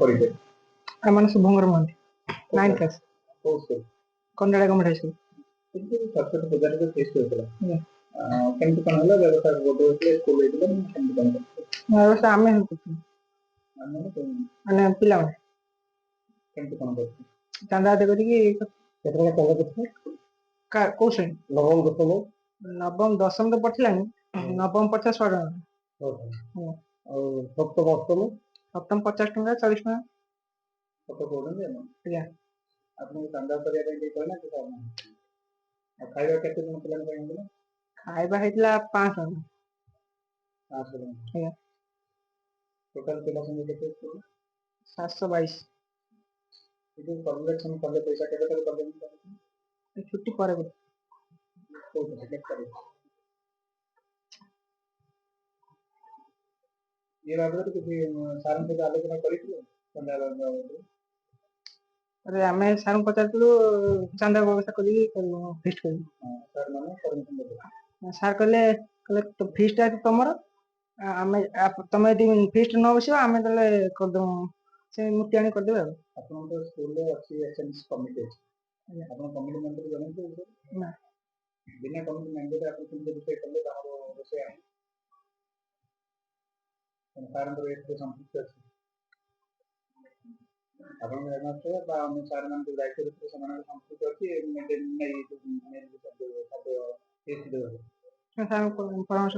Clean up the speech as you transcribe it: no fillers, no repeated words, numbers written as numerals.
କରିବେ ମାନେ ଶୁଭଙ୍କର Mohanty 9th class କୋଉ ସ୍କୁଲ କନ୍ଦାଡ଼ା ଗଭର୍ଣ୍ଣମେଣ୍ଟ ହାଇସ୍କୁଲ। କିନ୍ତୁ ସରସ୍ୱତୀ ପୂଜାରେ ଯୋଉ ଫିଷ୍ଟ ହୋଇଥିଲା କେମିତି କଣ ହେଲା ବ୍ୟବସ୍ଥା ଗୋଟେ ସ୍କୁଲ ହେଇଥିଲା କେମିତି କଣ ବ୍ୟବସ୍ଥା ଆମେ ମାନେ ପିଲାମାନେ କେମିତି କଣ କରୁଥିଲେ ଚାନ୍ଦା ଆଦାୟ କରିକି କେତେ ଟଙ୍କା ଚାନ୍ଦା କରିଥିଲେ କୋଉ ଶ୍ରେଣୀ ନବମ ଦଶମ ନବମ ଦଶମ ତ ପଢିଲାନି ନବମ 50 ଟଙ୍କା ଆଉ ସପ୍ତମ ଅଷ୍ଟମ ସପ୍ତମ 50 ଟଙ୍କା 40 ଟଙ୍କା ସତ କହୁଛନ୍ତି ଆଜ୍ଞା ଆପଣଙ୍କୁ ଚାନ୍ଦା କରିବା ପାଇଁ ଟିକେ କହିନା କି ଆଉ ଖାଇବା କେତେ ଜଣ ପିଲାଙ୍କ ପାଇଁ ହେଇଥିଲା ଖାଇବା ହେଇଥିଲା 500 ଆଜ୍ଞା ଟୋଟାଲ ପିଲା ସଂଖ୍ୟା କେତେ ଥିଲା 722 କିନ୍ତୁ କଲେକ୍ସନ କଲେ ପଇସା କେବେ ଠାରୁ କଲେ ଛୁଟି ପରେ ଏ ବାବଦରେ କିଛି ସାରଙ୍କ ସହିତ ଆଲୋଚନା କରିଥିଲେ ଆରେ ଆମେ ସାରଙ୍କୁ ପଚାରିଥିଲୁ ଚାନ୍ଦା ବ୍ୟବସ୍ଥା କରିକି ଫିଷ୍ଟ କରିବୁ ସାର୍ କହିଲେ ଫିଷ୍ଟ ଅଛି ତମର ଆମେ ତମେ ଯଦି ଫିଷ୍ଟ ନ ବସିବ ଆମେ ତାହେଲେ କରିଦବୁ ସେ ମୂର୍ତ୍ତି ଆଣି କରିଦେବେ ଆଉ ଆପଣଙ୍କ ସ୍କୁଲରେ ଅଛି ଏସଏନସି କମିଟି ଅଛି ଆପଣ କମିଟି ମେମ୍ବର ଜଣେଇଥିଲେ ନା ବିନା କମିଟି ମେମ୍ବର ଆପଣ କେମିତି ରୋଷେଇ କଲେ ତାହାର ରୋଷେଇ ଆଣି ସାରଙ୍କର ଏଥିରେ ସମ୍ପୃକ୍ତି ଅଛି ଆପଣଙ୍କ ହେଡମାଷ୍ଟର ବା ଅନ୍ୟ ସାରମାନଙ୍କ ଦାୟିତ୍ୱ ଭିତରେ ସେମାନଙ୍କ ସମ୍ପୃକ୍ତି ଅଛି ଖାଦ୍ୟ ପରାମର୍ଶ